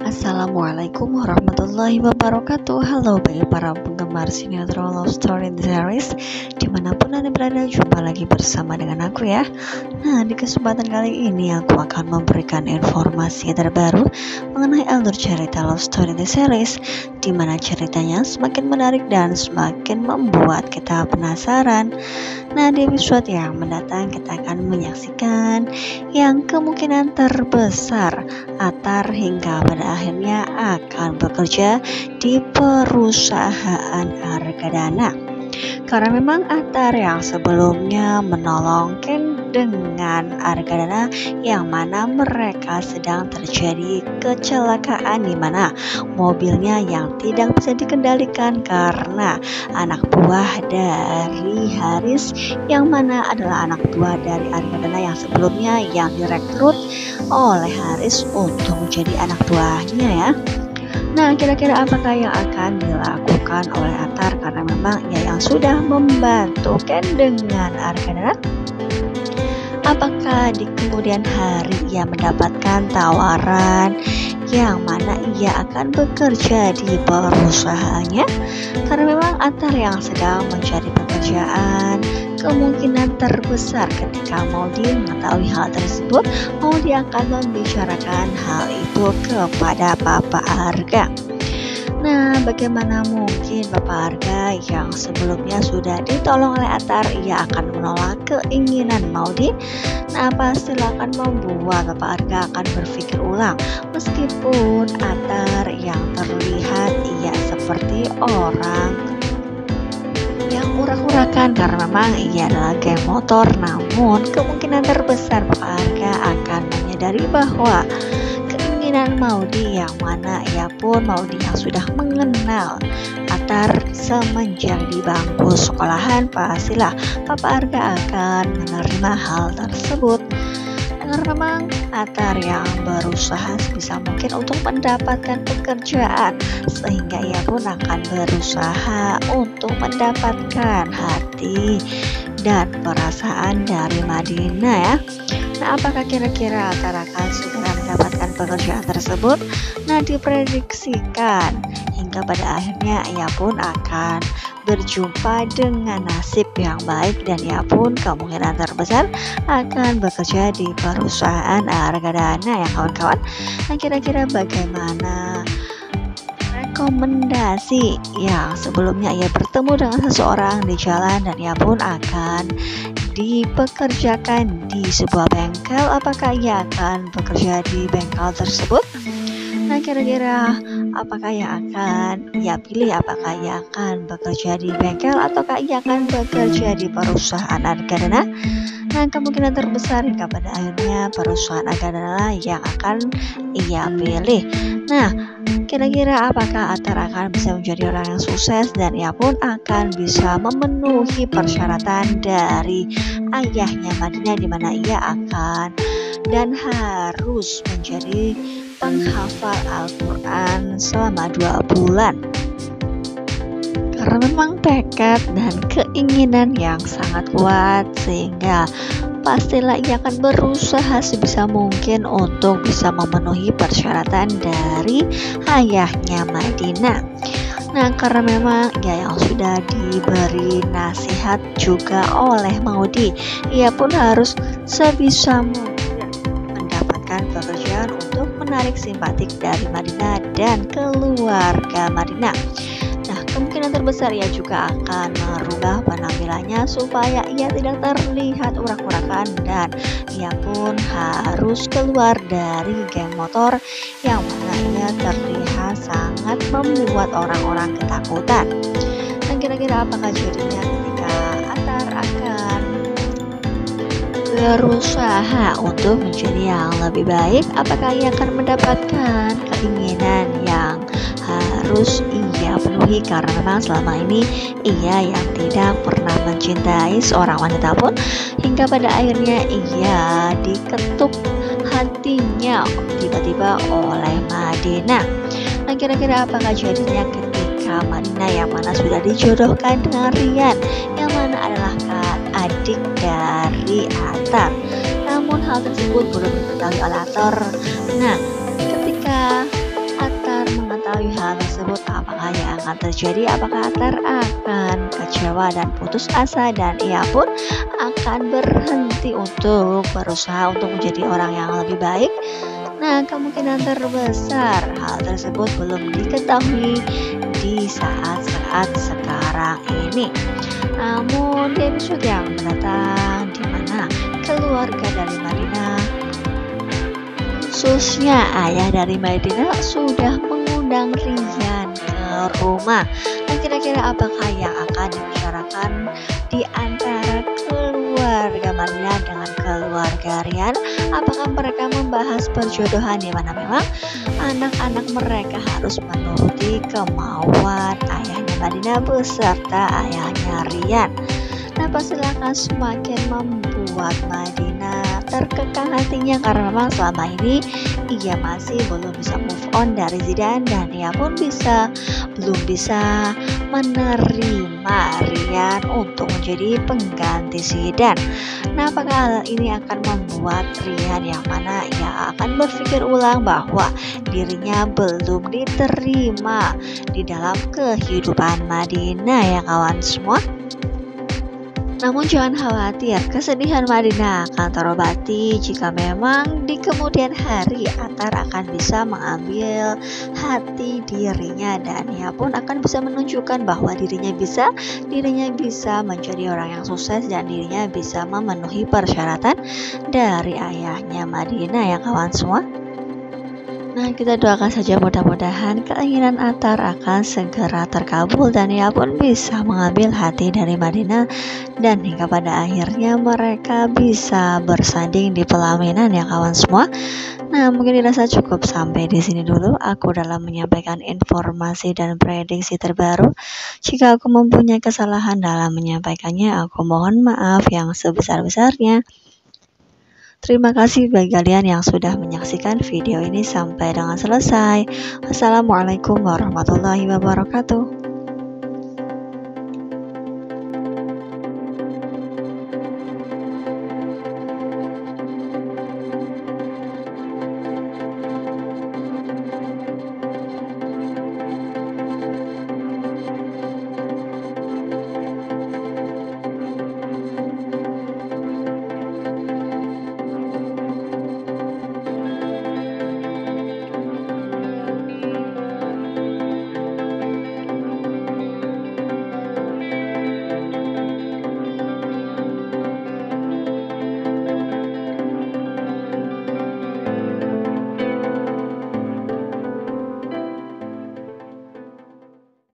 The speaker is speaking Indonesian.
Assalamualaikum warahmatullahi wabarakatuh. Halo bagi para penggemar sinetron Love Story Series dimanapun Anda berada, jumpa lagi bersama dengan aku ya. Nah, di kesempatan kali ini aku akan memberikan informasi terbaru mengenai alur cerita Love Story Series, dimana ceritanya semakin menarik dan semakin membuat kita penasaran. Nah, di episode yang mendatang kita akan menyaksikan yang kemungkinan terbesar Atar hingga pada akhirnya akan bekerja di perusahaan Argadana. Karena memang Atar yang sebelumnya menolong Ken dengan Argadana, yang mana mereka sedang terjadi kecelakaan di mana mobilnya yang tidak bisa dikendalikan karena anak buah dari Haris, yang mana adalah anak buah dari Argadana yang sebelumnya yang direkrut oleh Haris untuk menjadi anak buahnya ya. Nah, kira-kira apakah yang akan dilakukan oleh Atar karena memang ia yang sudah membantu Ken dengan Argadana? Apakah di kemudian hari ia mendapatkan tawaran yang mana ia akan bekerja di perusahaannya? Karena memang Atar yang sedang mencari pekerjaan, kemungkinan terbesar ketika Maudi mengetahui hal tersebut, Maudi akan membicarakan hal itu kepada Papa Arga. Nah, bagaimana mungkin Papa Arga yang sebelumnya sudah ditolong oleh Atar, ia akan menolak keinginan Maudi? Nah, pastilah akan membuat Papa Arga akan berpikir ulang, meskipun Atar yang terlihat ia seperti orang yang urak-urakan karena memang ia adalah geng motor, namun kemungkinan terbesar Papa Arga akan menyadari bahwa keinginan Maudi, yang mana ia pun Maudi yang sudah mengenal Atar semenjak di bangku sekolahan, pastilah Papa Arga akan menerima hal tersebut. Karena memang Atar yang berusaha sebisa mungkin untuk mendapatkan pekerjaan, sehingga ia pun akan berusaha untuk mendapatkan hati dan perasaan dari Madinah ya. Nah, apakah kira-kira Atar akan segera mendapatkan pekerjaan tersebut? Nah, diprediksikan hingga pada akhirnya ia pun akan berjumpa dengan nasib yang baik, dan ia pun kemungkinan terbesar akan bekerja di perusahaan Argadana ya kawan-kawan. Nah, kira-kira bagaimana rekomendasi yang sebelumnya ia bertemu dengan seseorang di jalan dan ia pun akan dipekerjakan di sebuah bengkel? Apakah ia akan bekerja di bengkel tersebut? Nah, kira-kira apakah yang akan ia pilih? Apakah ia akan bekerja di bengkel ataukah ia akan bekerja di perusahaan Argadana? Nah, kemungkinan terbesar hingga pada akhirnya perusahaan Argadana yang akan ia pilih. Nah, kira-kira apakah Atar akan bisa menjadi orang yang sukses dan ia pun akan bisa memenuhi persyaratan dari ayahnya Madinah, di mana ia akan dan harus menjadi penghafal Al-Quran selama 2 bulan. Karena memang tekad dan keinginan yang sangat kuat, sehingga pastilah ia akan berusaha sebisa mungkin untuk bisa memenuhi persyaratan dari ayahnya Madinah. Nah, karena memang ia yang sudah diberi nasihat juga oleh Maudi, ia pun harus sebisa mungkin mendapatkan pekerjaan untuk menarik simpatik dari Madinah dan keluarga Madinah. Nah, kemungkinan terbesar ia juga akan merubah penampilannya supaya ia tidak terlihat urak-urakan, dan ia pun harus keluar dari geng motor yang mana ia terlihat sangat membuat orang-orang ketakutan. Dan kira-kira apakah jadinya ketika Atar akan berusaha untuk menjadi yang lebih baik? Apakah ia akan mendapatkan keinginan yang harus ia penuhi? Karena memang selama ini ia yang tidak pernah mencintai seorang wanita pun, hingga pada akhirnya ia diketuk hatinya tiba-tiba oleh Madinah. Nah, kira-kira apakah jadinya ketika Madinah yang mana sudah dijodohkan dengan Rian, yang mana adalah adik dari Atar, namun hal tersebut belum diketahui oleh Atar. Nah, ketika akan terjadi? Apakah Atar akan kecewa dan putus asa dan ia pun akan berhenti untuk berusaha untuk menjadi orang yang lebih baik? Nah, kemungkinan terbesar hal tersebut belum diketahui di saat-saat sekarang ini. Namun di episode yang mendatang, di mana keluarga dari Madinah, khususnya ayah dari Madinah, sudah mengundang Rian ke rumah. Dan kira-kira apakah yang akan dibicarakan di antara keluarga Madinah dengan keluarga Rian? Apakah mereka membahas perjodohan di mana memang anak-anak mereka harus menuruti kemauan ayahnya Madinah beserta ayahnya Rian? Nah, pastilah akan semakin membuat Madinah terkekang hatinya karena memang selama ini ia masih belum bisa move on dari Zidan dan ia pun belum bisa menerima Rian untuk menjadi pengganti Zidan. Nah, apakah hal ini akan membuat Rian yang mana ia akan berpikir ulang bahwa dirinya belum diterima di dalam kehidupan Madinah ya kawan semua? Namun jangan khawatir, kesedihan Madinah akan terobati jika memang di kemudian hari Atar akan bisa mengambil hati dirinya dan ia pun akan bisa menunjukkan bahwa dirinya bisa menjadi orang yang sukses dan dirinya bisa memenuhi persyaratan dari ayahnya Madinah ya kawan semua. Nah, kita doakan saja mudah-mudahan keinginan Atar akan segera terkabul dan ia pun bisa mengambil hati dari Madinah dan hingga pada akhirnya mereka bisa bersanding di pelaminan ya kawan semua. Nah, mungkin dirasa cukup sampai di sini dulu aku dalam menyampaikan informasi dan prediksi terbaru. Jika aku mempunyai kesalahan dalam menyampaikannya, aku mohon maaf yang sebesar-besarnya. Terima kasih bagi kalian yang sudah menyaksikan video ini sampai dengan selesai. Wassalamualaikum warahmatullahi wabarakatuh.